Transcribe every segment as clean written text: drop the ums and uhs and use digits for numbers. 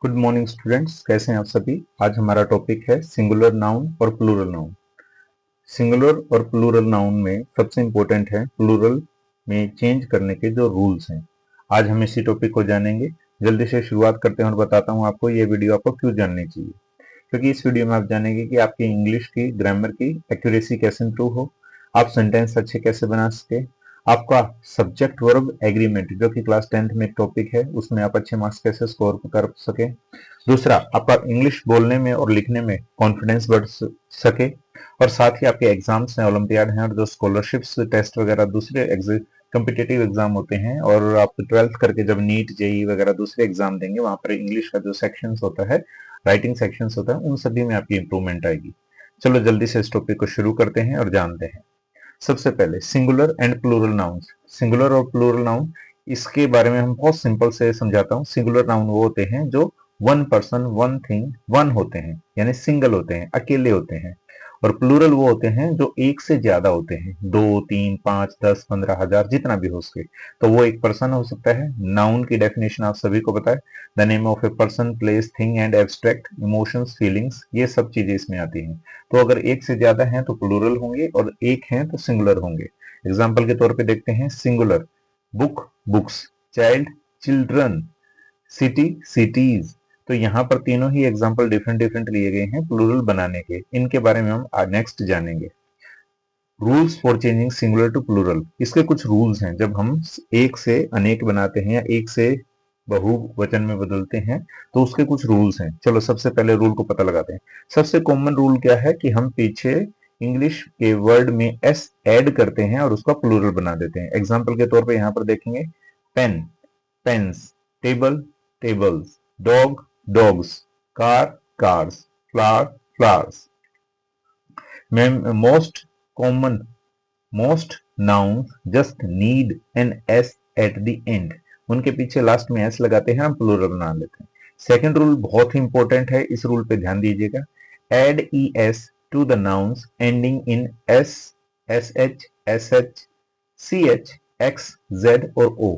Good morning students, कैसे हैं आप सभी। आज हमारा टॉपिक है सिंगुलर नाउन और प्लूरल नाउन। सिंगुलर और प्लूरल नाउन में सबसे इंपॉर्टेंट है प्लूरल में चेंज करने के जो रूल्स हैं। आज हम इसी टॉपिक को जानेंगे। जल्दी से शुरुआत करते हैं और बताता हूं आपको ये वीडियो आपको क्यों जाननी चाहिए। क्योंकि इस वीडियो में आप जानेंगे कि आपकी इंग्लिश की ग्रामर की एक्यूरेसी कैसे इंप्रूव हो, आप सेंटेंस अच्छे कैसे बना सके, आपका सब्जेक्ट वर्ब एग्रीमेंट जो कि क्लास 10th में एक टॉपिक है उसमें आप अच्छे मार्क्स कैसे स्कोर कर सके। दूसरा, आपका इंग्लिश बोलने में और लिखने में कॉन्फिडेंस बढ़ सके, और साथ ही आपके एग्जाम्स हैं, ओलंपियाड हैं, और जो स्कॉलरशिप्स टेस्ट वगैरह दूसरे कम्पिटेटिव एग्जाम होते हैं, और आप 12th करके जब नीट जेई वगैरह दूसरे एग्जाम देंगे वहां पर इंग्लिश का जो सेक्शंस होता है, राइटिंग सेक्शंस होता है, उन सभी में आपकी इंप्रूवमेंट आएगी। चलो जल्दी से इस टॉपिक को शुरू करते हैं और जानते हैं। सबसे पहले singular and plural noun. Singular और प्लूरल नाउन, इसके बारे में हम बहुत सिंपल से समझाता हूँ। सिंगुलर नाउन वो होते हैं जो one person one thing one होते हैं, यानी सिंगल होते हैं, अकेले होते हैं। और प्लूरल वो होते हैं जो एक से ज्यादा होते हैं, 2, 3, 5, 10, 15, हजार, जितना भी हो सके। तो वो एक पर्सन हो सकता है। नाउन की डेफिनेशन आप सभी को पता है, the name of a person, place, thing and abstract emotions, feelings, ये सब चीजें इसमें आती हैं। तो अगर एक से ज्यादा हैं तो प्लूरल होंगे और एक हैं तो सिंगुलर होंगे। एग्जाम्पल के तौर पे देखते हैं। Singular, book, books, child, children, city, cities. तो यहाँ पर तीनों ही एग्जाम्पल डिफरेंट डिफरेंट लिए गए हैं प्लूरल बनाने के। इनके बारे में हम नेक्स्ट जानेंगे। Rules for changing singular to plural, इसके कुछ रूल्स हैं। जब हम एक से अनेक बनाते हैं या एक से बहुवचन में बदलते हैं तो उसके कुछ रूल्स हैं। चलो सबसे पहले रूल को पता लगाते हैं। सबसे कॉमन रूल क्या है कि हम पीछे इंग्लिश के वर्ड में एस ऐड करते हैं और उसका प्लूरल बना देते हैं। एग्जाम्पल के तौर पे यहाँ पर देखेंगे, pen, pens, table, tables, dog, dogs, car, cars, flower, flowers. Most common, most nouns just need an S at the end. उनके पीछे लास्ट में एस लगाते हैं, हम प्लूरल बना लेते हैं। सेकंड रूल बहुत ही इंपॉर्टेंट है, इस रूल पे ध्यान दीजिएगा। Add E S to the nouns ending in S, S H, S H, C H, X, Z और ओ।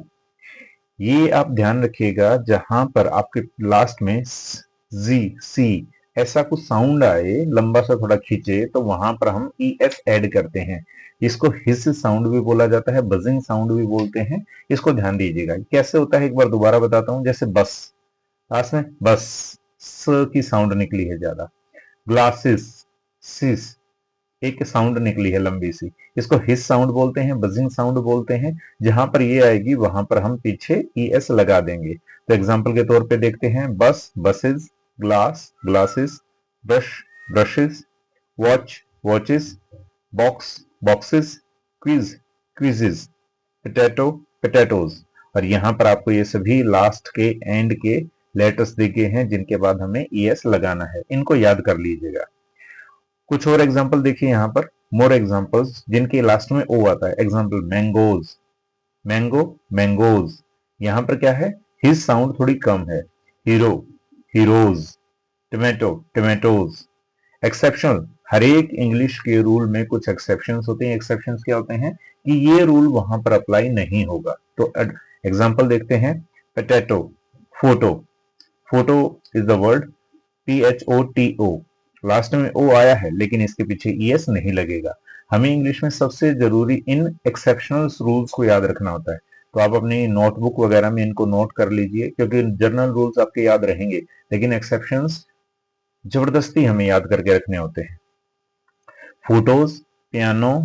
ये आप ध्यान रखिएगा, जहां पर आपके लास्ट में जी, सी ऐसा कुछ साउंड आए, लंबा सा थोड़ा खींचे, तो वहां पर हम ई एस ऐड करते हैं। इसको हिस साउंड भी बोला जाता है, बजिंग साउंड भी बोलते हैं। इसको ध्यान दीजिएगा कैसे होता है। एक बार दोबारा बताता हूं। जैसे बस, लास्ट में बस, स की साउंड निकली है ज्यादा। ग्लासेस, सिस, एक साउंड निकली है लंबी सी, इसको हिस साउंड बोलते हैं, बजिंग साउंड बोलते हैं। जहां पर ये आएगी वहां पर हम पीछे ई एस लगा देंगे। तो एग्जाम्पल के तौर पे देखते हैं, बस, buses, glass, glasses, brush, brushes, watch, watches, box, boxes, quiz, quizzes, potato, potatoes. और यहाँ पर आपको ये सभी लास्ट के एंड के लेटर्स दिखे हैं जिनके बाद हमें ई एस लगाना है। इनको याद कर लीजिएगा। कुछ और एग्जाम्पल देखिए यहाँ पर, मोर एग्जाम्पल्स जिनके लास्ट में ओ आता है। Example, mangoes, mango, mangoes. यहाँ पर क्या है, हिज साउंड थोड़ी कम है। Hero, heroes, tomato, tomatoes. Exceptional, हर एक इंग्लिश के रूल में कुछ एक्सेप्शंस होते हैं। एक्सेप्शंस क्या होते हैं कि ये रूल वहां पर अप्लाई नहीं होगा। तो एग्जाम्पल देखते हैं। Potato, photo, photo is the word, PHOTO। Last में ओ आया है लेकिन इसके पीछे ES नहीं लगेगा। हमें इंग्लिश में सबसे जरूरी इन एक्सेप्शनल रूल्स को याद रखना होता है। तो आप अपनी नोटबुक वगैरह में इनको नोट कर लीजिए, क्योंकि जनरल रूल्स आपके याद रहेंगे लेकिन एक्सेप्शंस जबरदस्ती हमें याद करके रखने होते हैं। फोटोज, पियानो,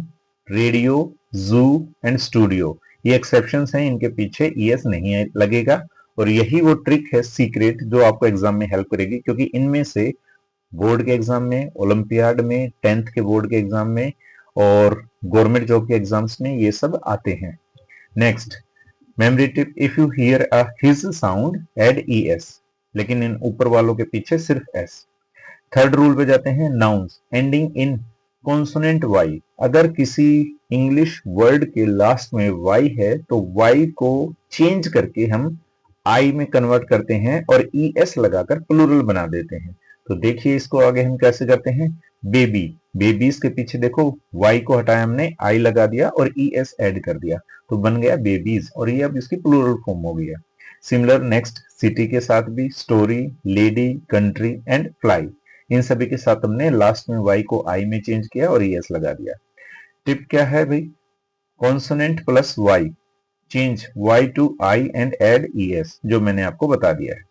रेडियो, जू एंड स्टूडियो, ये एक्सेप्शंस हैं, इनके पीछे ES नहीं लगेगा। और यही वो ट्रिक है, सीक्रेट, जो आपको एग्जाम में हेल्प करेगी, क्योंकि इनमें से बोर्ड के एग्जाम में, ओलंपियाड में, 10th के बोर्ड के एग्जाम में और गवर्नमेंट जॉब के एग्जाम्स में ये सब आते हैं। Next, memory tip, if you hear a hiss sound add ES, लेकिन इन ऊपर वालों के पीछे सिर्फ S। थर्ड रूल पे जाते हैं। Nouns ending in consonant Y, अगर किसी इंग्लिश वर्ड के लास्ट में वाई है तो वाई को चेंज करके हम आई में कन्वर्ट करते हैं और ES लगाकर प्लूरल बना देते हैं। तो देखिए इसको आगे हम कैसे करते हैं। बेबी, बेबीज के पीछे देखो, वाई को हटाया हमने, आई लगा दिया और ES ऐड कर दिया, तो बन गया बेबीज, और ये अब इसकी प्लूरल फॉर्म हो गया। सिमिलर नेक्स्ट सिटी के साथ भी story, lady, country and fly, इन सभी के साथ हमने लास्ट में वाई को आई में चेंज किया और ईएस लगा दिया। टिप क्या है भाई, consonant plus Y, change Y to I and add E S, जो मैंने आपको बता दिया है।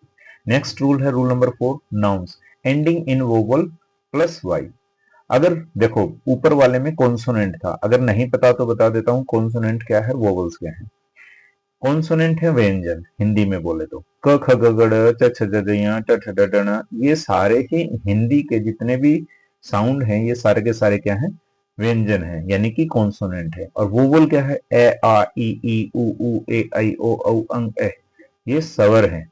नेक्स्ट रूल है rule number 4, nouns ending in vowel plus Y. अगर देखो ऊपर वाले में कॉन्सोनेंट था, अगर नहीं पता तो बता देता हूं कॉन्सोनेंट क्या है, वोवल्स क्या है। कॉन्सोनेंट है व्यंजन, हिंदी में बोले तो क ख ग ग ड़ च छ ज ज य ट ठ ड ढ ण, ये सारे ही हिंदी के जितने भी साउंड हैं ये सारे के सारे क्या हैं, व्यंजन है, यानी कि कॉन्सोनेंट है। और वोवल क्या है, ए आ ई उ ए ऐ ओ औ अंग ए, ये स्वर है।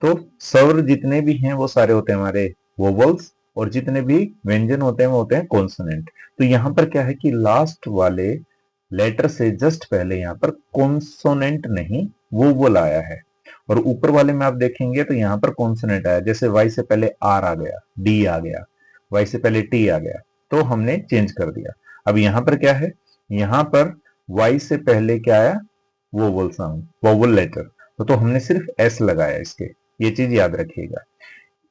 तो स्वर जितने भी हैं वो सारे होते हैं हमारे वोवल्स, और जितने भी व्यंजन होते हैं वो होते हैं कॉन्सोनेंट। तो यहाँ पर क्या है कि लास्ट वाले लेटर से जस्ट पहले यहाँ पर कॉन्सोनेंट नहीं वोवल आया है, और ऊपर वाले में आप देखेंगे तो यहाँ पर कॉन्सोनेंट आया, जैसे वाई से पहले आर आ गया, डी आ गया, वाई से पहले टी आ गया, तो हमने चेंज कर दिया। अब यहाँ पर क्या है, यहाँ पर वाई से पहले क्या आया, वोवल साउंड, वोवल लेटर, तो हमने सिर्फ एस लगाया इसके, ये चीज याद रखिएगा।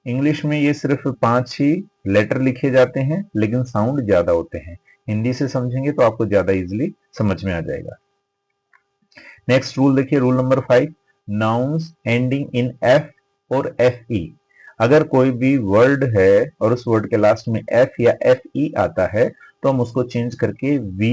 इंग्लिश में ये सिर्फ 5 ही लेटर लिखे जाते हैं लेकिन साउंड ज्यादा होते हैं, हिंदी से समझेंगे तो आपको ज्यादा इजीली समझ में आ जाएगा। नेक्स्ट रूल देखिए, rule number 5, nouns ending in F और एफ ई। अगर कोई भी वर्ड है और उस वर्ड के लास्ट में एफ या एफ ई आता है तो हम उसको चेंज करके वी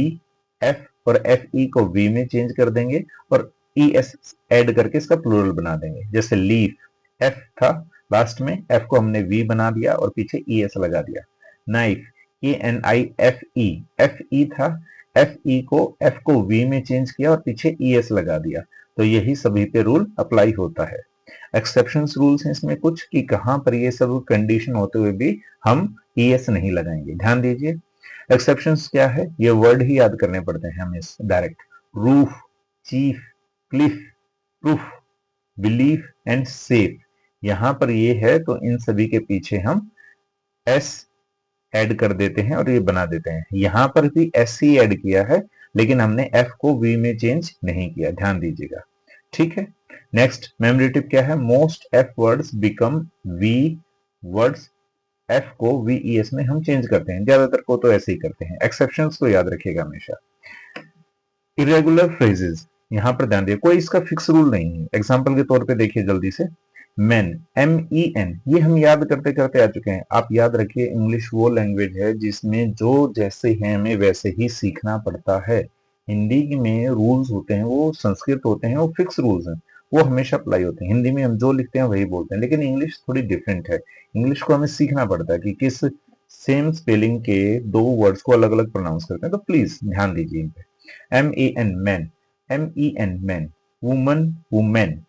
एफ और एफ ई को वी में चेंज कर देंगे और ई एस एड करके इसका प्लूरल बना देंगे। जैसे लीफ एफ था लास्ट में, एफ को हमने वी बना दिया और पीछे ई एस लगा दिया। Knife A N I F E था, एफ ई को एफ को वी में चेंज किया और पीछे ई एस लगा दिया। तो यही सभी पे रूल अप्लाई होता है। एक्सेप्शंस रूल्स हैं इसमें कुछ कि कहां पर ये सब कंडीशन होते हुए भी हम ई एस नहीं लगाएंगे, ध्यान दीजिए। एक्सेप्शंस क्या है, ये वर्ड ही याद करने पड़ते हैं हमें direct, roof, chief, Cliff, proof, belief and safe. यहां पर ये है तो इन सभी के पीछे हम एस ऐड कर देते हैं और ये बना देते हैं। यहां पर भी एस ही ऐड किया है लेकिन हमने एफ को वी में चेंज नहीं किया, ध्यान दीजिएगा, ठीक है। नेक्स्ट मेमोरी टिप क्या है, most F words become V words, F को वी ई एस में हम चेंज करते हैं, ज्यादातर को तो ऐसे ही करते हैं। एक्सेप्शंस को याद रखिएगा हमेशा। इरेगुलर फ्रेजेस, यहां पर ध्यान दिए, कोई इसका फिक्स रूल नहीं है। एग्जाम्पल के तौर पे देखिए जल्दी से, मैन, एम ई एन, ये हम याद करते करते आ चुके हैं। आप याद रखिए इंग्लिश वो लैंग्वेज है जिसमें जो जैसे है हमें वैसे ही सीखना पड़ता है। हिंदी में रूल्स होते हैं वो संस्कृत होते हैं, वो फिक्स रूल्स हैं, वो हमेशा अप्लाई होते हैं। हिंदी में हम जो लिखते हैं वही बोलते हैं, लेकिन इंग्लिश थोड़ी डिफरेंट है। इंग्लिश को हमें सीखना पड़ता है कि किस सेम स्पेलिंग के दो वर्ड्स को अलग अलग प्रोनाउंस करते हैं, तो प्लीज ध्यान दीजिए इन पे। M A N man, M E N men, woman women,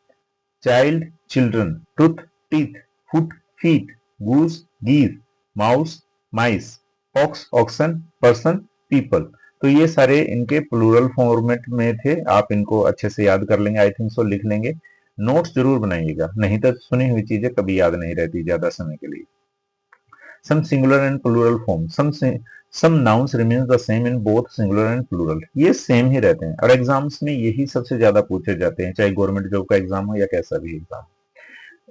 child children, tooth teeth, foot feet, goose geese, mouse mice, ox oxen, person people. तो ये सारे इनके प्लूरल फॉर्मेट में थे, आप इनको अच्छे से याद कर लेंगे, आई थिंक सो लिख लेंगे। नोट्स जरूर बनाइएगा, नहीं तो सुनी हुई चीजें कभी याद नहीं रहती ज्यादा समय के लिए। Some singular and plural form, some nouns remains the same in both singular and plural, ये सेम ही रहते हैं और एग्जाम्स में यही सबसे ज्यादा पूछे जाते हैं, चाहे गवर्नमेंट जॉब का एग्जाम हो या कैसा भी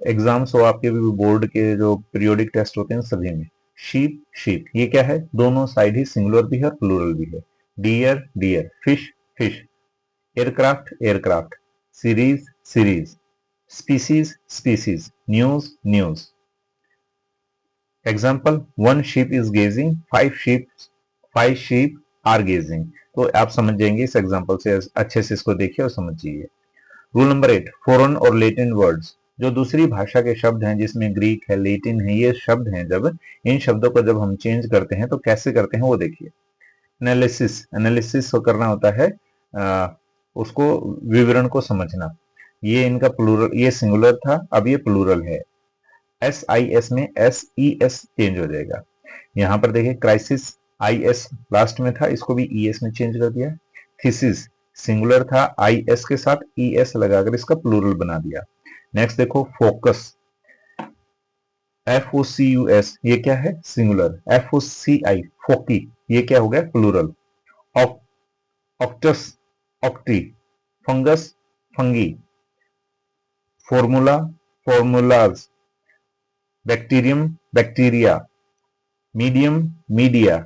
एग्जाम्स हो, आपके भी बोर्ड के जो पीरियोडिक टेस्ट होते हैं सभी में। शीप शीप, ये क्या है, दोनों साइड ही सिंगुलर भी है और प्लूरल भी है। Deer deer, fish fish, aircraft aircraft, series series, species species, news news. Example, one sheep is grazing, five sheep are grazing. तो आप समझ जाएंगे इस एग्जाम्पल से, अच्छे से इसको देखिए और समझिए। रूल नंबर 8, फॉरेन और लेटिन वर्ड्स, जो दूसरी भाषा के शब्द हैं जिसमें ग्रीक है, लेटिन है, ये शब्द हैं, जब इन शब्दों को जब हम चेंज करते हैं तो कैसे करते हैं वो देखिए। एनालिसिस, एनालिसिस करना होता है उसको विवरण को समझना। ये इनका प्लूरल, ये सिंगुलर था, अब ये प्लूरल है। एस आई एस में एस ई एस चेंज हो जाएगा। यहां पर देखिए क्राइसिस, आई एस लास्ट में था, इसको भी ई एस में चेंज कर दिया। थीसिस सिंगुलर था, आई एस के साथ ई एस लगाकर इसका प्लूरल बना दिया। नेक्स्ट देखो फोकस, एफ ओ सी यू एस, ये क्या है, सिंगुलर। एफ ओ सी आई, फोकी, ये क्या हो गया, plural. Cactus, cacti, fungus, fungi, formula, formulas, bacterium, bacteria, medium, media.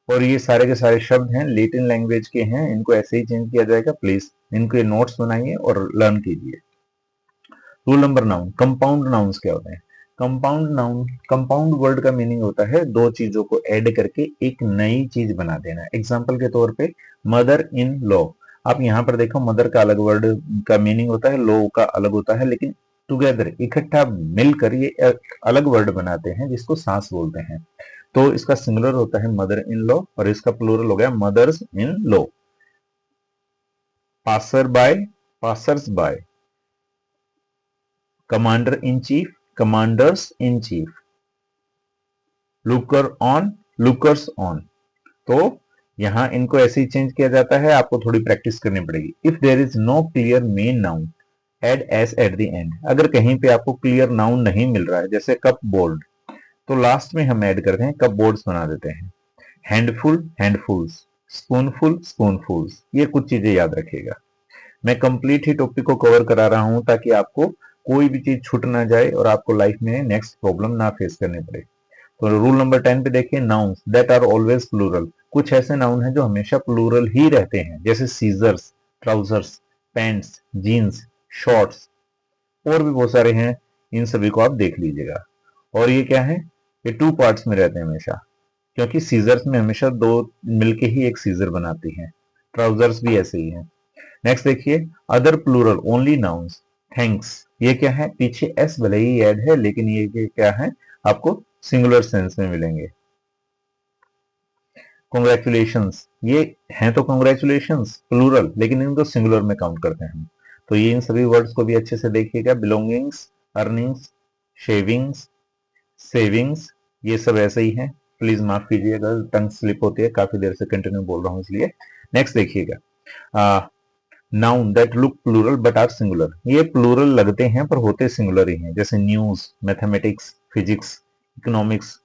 और ये सारे के सारे शब्द हैं, लैटिन लैंग्वेज के हैं, इनको ऐसे ही चेंज किया जाएगा। प्लीज इनके नोट्स बनाइए और लर्न कीजिए। रूल नंबर 9, कंपाउंड नाउन्स क्या होते हैं? कंपाउंड नाउन, कंपाउंड वर्ड का मीनिंग होता है दो चीजों को ऐड करके एक नई चीज बना देना। एग्जांपल के तौर पे मदर इन लॉ, आप यहाँ पर देखो मदर का अलग वर्ड का मीनिंग होता है, लॉ का अलग होता है, लेकिन टुगेदर इकट्ठा मिलकर ये एक अलग वर्ड बनाते हैं जिसको सास बोलते हैं। तो इसका सिंगुलर होता है मदर इन लॉ और इसका प्लूरल हो गया mothers in law. Passer by, passers by, commander in chief, commanders in chief, looker on, lookers on. तो यहां इनको ऐसे ही चेंज किया जाता है, आपको थोड़ी प्रैक्टिस करनी पड़ेगी। If there is no clear main noun add S at the end, अगर कहीं पे आपको क्लियर नाउन नहीं मिल रहा है, जैसे कप बोर्ड, तो लास्ट में हम ऐड करते हैं कप बोर्ड्स बना देते हैं। हैंडफुल, हैंडफुल्स, स्पूनफुल, स्पूनफुल्स, ये कुछ चीजें याद रखिएगा। मैं कंप्लीट ही टॉपिक को कवर करा रहा हूं ताकि आपको कोई भी चीज छूट ना जाए और आपको लाइफ में नेक्स्ट प्रॉब्लम ना फेस करनी पड़े। तो रूल नंबर 10 पे देखिए, nouns that are always plural. कुछ ऐसे नाउन हैं जो हमेशा प्लूरल ही रहते हैं, जैसे scissors, trousers, pants, jeans, shorts, और भी बहुत सारे हैं। इन सभी को आप देख लीजिएगा। और ये क्या है, ये टू पार्ट्स में रहते हैं हमेशा, क्योंकि सीजर्स में हमेशा दो मिलके ही एक सीजर बनाती हैं। ट्राउजर्स भी ऐसे ही हैं। नेक्स्ट देखिए, other plural only nouns, thanks, ये क्या है, पीछे एस भले ही ऐड है लेकिन ये क्या है, आपको सिंगुलर सेंस में मिलेंगे। कॉन्ग्रेचुलेशंस, ये हैं तो कॉन्ग्रेचुलेशंस प्लूरल, लेकिन इनको सिंगुलर में काउंट करते हैं हम। तो ये इन सभी वर्ड्स को भी अच्छे से देखिएगा। बिलोंगिंग्स, अर्निंग्स, शेविंग्स, सेविंग्स, ये सब ऐसे ही है। प्लीज माफ कीजिएगा, टंग स्लिप होती है, काफी देर से कंटिन्यू बोल रहा हूं इसलिए। नेक्स्ट देखिएगा, noun that look plural but are singular, ये प्लूरल लगते हैं पर होते सिंगुलर ही हैं, जैसे न्यूज, मैथमेटिक्स, फिजिक्स, इकोनॉमिक्स,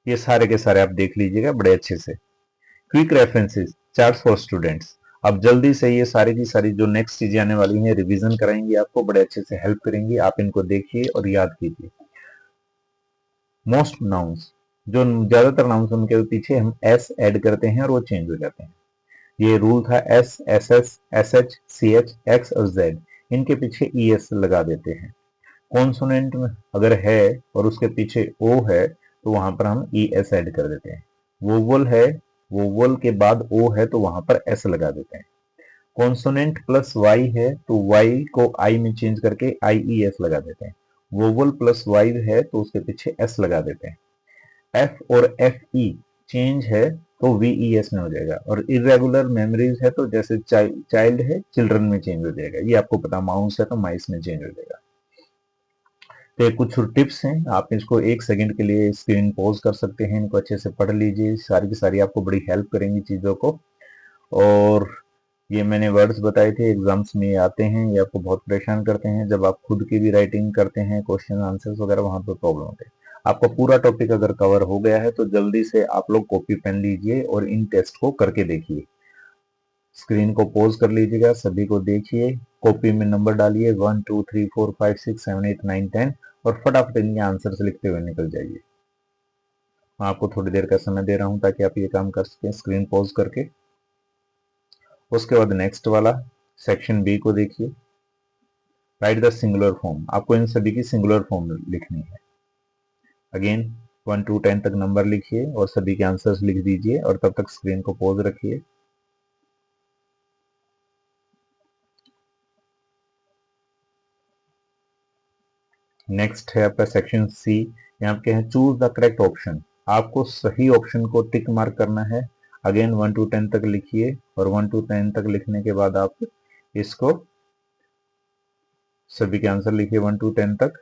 ये सारे के सारे आप देख लीजिएगा बड़े अच्छे से। Quick references, charts for students, अब जल्दी से ये सारी की सारी जो नेक्स्ट चीजें आने वाली हैं रिवीजन कराएंगी, आपको बड़े अच्छे से हेल्प करेंगी, आप इनको देखिए और याद कीजिए। मोस्ट नाउन्स, जो ज्यादातर नाउन्स उनके पीछे हम एस ऐड करते हैं और वो चेंज हो जाते हैं। ये रूल था S, S S, S H, C H, X और जेड, इनके पीछे ई एस लगा देते हैं। कॉन्सोनेंट में अगर है और उसके पीछे ओ है तो वहां पर हम ई एस ऐड कर देते हैं। वोवल है, वोवल के बाद ओ है तो वहां पर एस लगा देते हैं। कॉन्सोनेंट प्लस वाई है तो वाई को आई में चेंज करके आई ई एस लगा देते हैं। वोवल प्लस वाई है तो उसके पीछे एस लगा देते हैं। एफ और एफ ई चेंज है तो VES में हो जाएगा। और इरेगुलर मेमोरीज है तो जैसे चाइल्ड है चिल्ड्रन में चेंज हो जाएगा, ये आपको पता। माउस है तो माइस में चेंज हो जाएगा। तो ये कुछ टिप्स हैं, आप इसको 1 सेकंड के लिए स्क्रीन पॉज कर सकते हैं, इनको अच्छे से पढ़ लीजिए, सारी की सारी आपको बड़ी हेल्प करेंगी चीज़ों को। और ये मैंने वर्ड्स बताए थे, एग्जाम्स में ये आते हैं, ये आपको बहुत परेशान करते हैं। जब आप खुद की भी राइटिंग करते हैं, क्वेश्चन आंसर्स वगैरह, वहां पर प्रॉब्लम होती है। आपका पूरा टॉपिक अगर कवर हो गया है तो जल्दी से आप लोग कॉपी पेन लीजिए और इन टेस्ट को करके देखिए। स्क्रीन को पॉज कर लीजिएगा, सभी को देखिए, कॉपी में नंबर डालिए 1 2 3 4 5 6 7 8 9 10 और फटाफट इनके आंसर्स लिखते हुए निकल जाइए। मैं आपको थोड़ी देर का समय दे रहा हूं ताकि आप ये काम कर सकें स्क्रीन पॉज करके। उसके बाद नेक्स्ट वाला सेक्शन बी को देखिए, राइट द सिंगुलर फॉर्म, आपको इन सभी की सिंगुलर फॉर्म लिखनी है। अगेन 1 to 10 तक नंबर लिखिए और सभी के आंसर्स लिख दीजिए और तब तक स्क्रीन को पॉज रखिए। नेक्स्ट है आपका सेक्शन सी, यहाँ पे है चूज द करेक्ट ऑप्शन, आपको सही ऑप्शन को टिक मार्क करना है। अगेन 1 to 10 तक लिखिए और 1 to 10 तक लिखने के बाद आप इसको सभी के आंसर लिखिए 1 to 10 तक,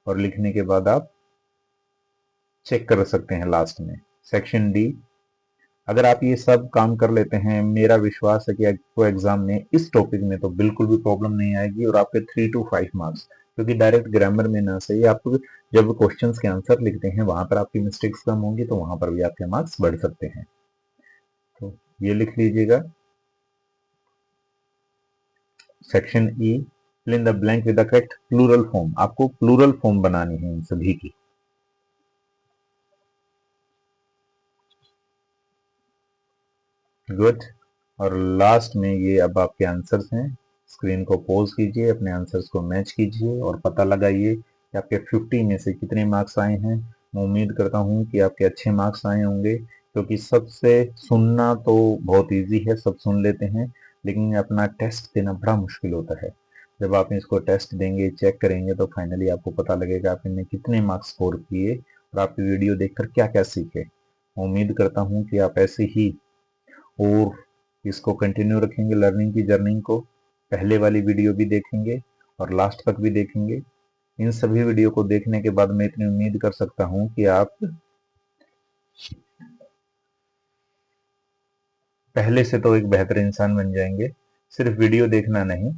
और लिखने के बाद आप चेक कर सकते हैं लास्ट में। सेक्शन डी, अगर आप ये सब काम कर लेते हैं, मेरा विश्वास है कि आपको एग्जाम में इस टॉपिक में तो बिल्कुल भी प्रॉब्लम नहीं आएगी और आपके 3 to 5 मार्क्स, क्योंकि डायरेक्ट ग्रामर में ना सही, आपको जब क्वेश्चंस के आंसर लिखते हैं वहां पर आपकी मिस्टेक्स कम होंगी तो वहां पर भी आपके मार्क्स बढ़ सकते हैं। तो ये लिख लीजिएगा। Section E, fill in the blank with the correct plural form. आपको प्लूरल फॉर्म बनानी है इन सभी की। गुड। और लास्ट में ये अब आपके आंसर्स हैं। स्क्रीन को पॉज कीजिए, अपने आंसर्स को मैच कीजिए और पता लगाइए कि आपके 50 में से कितने मार्क्स आए हैं। मैं उम्मीद करता हूँ कि आपके अच्छे मार्क्स आए होंगे, क्योंकि सबसे सुनना तो बहुत इजी है, सब सुन लेते हैं, लेकिन अपना टेस्ट देना बड़ा मुश्किल होता है। जब आप इसको टेस्ट देंगे, चेक करेंगे, तो फाइनली आपको पता लगेगा आपने कितने मार्क्स स्कोर किए और आपकी वीडियो देखकर क्या क्या सीखे। मैं उम्मीद करता हूँ कि आप ऐसे ही और इसको कंटिन्यू रखेंगे, लर्निंग की जर्नी को। पहले वाली वीडियो भी देखेंगे और लास्ट तक भी देखेंगे। इन सभी वीडियो को देखने के बाद मैं इतनी उम्मीद कर सकता हूं कि आप पहले से तो एक बेहतर इंसान बन जाएंगे। सिर्फ वीडियो देखना नहीं,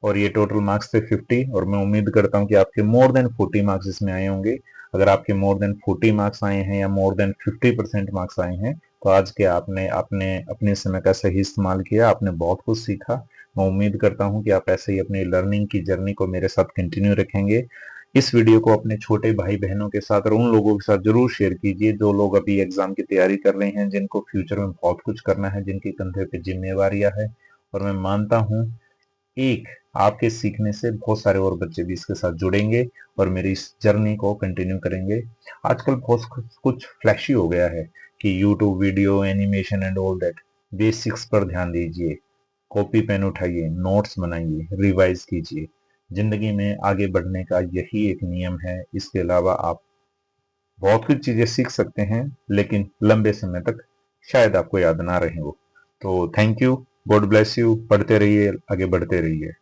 और ये टोटल मार्क्स थे 50, और मैं उम्मीद करता हूँ कि आपके मोर देन 40 मार्क्स इसमें आए होंगे। अगर आपके मोर देन 40 मार्क्स आए हैं या मोर देन 50% मार्क्स आए हैं, तो आज के आपने आपने अपने समय का सही इस्तेमाल किया, आपने बहुत कुछ सीखा। मैं उम्मीद करता हूँ कि आप ऐसे ही अपनी लर्निंग की जर्नी को मेरे साथ कंटिन्यू रखेंगे। इस वीडियो को अपने छोटे भाई बहनों के साथ और उन लोगों के साथ जरूर शेयर कीजिए जो लोग अभी एग्जाम की तैयारी कर रहे हैं, जिनको फ्यूचर में बहुत कुछ करना है, जिनके कंधे पे जिम्मेवारियां है। और मैं मानता हूँ एक आपके सीखने से बहुत सारे और बच्चे भी इसके साथ जुड़ेंगे और मेरी इस जर्नी को कंटिन्यू करेंगे। आजकल बहुत कुछ फ्लैशी हो गया है कि YouTube video, animation and all that. Basics पर ध्यान दीजिए, कॉपी पेन उठाइए, नोट्स बनाइए, रिवाइज कीजिए। जिंदगी में आगे बढ़ने का यही एक नियम है। इसके अलावा आप बहुत कुछ चीजें सीख सकते हैं, लेकिन लंबे समय तक शायद आपको याद ना रहे वो। तो thank you, God bless you, पढ़ते रहिए, आगे बढ़ते रहिए।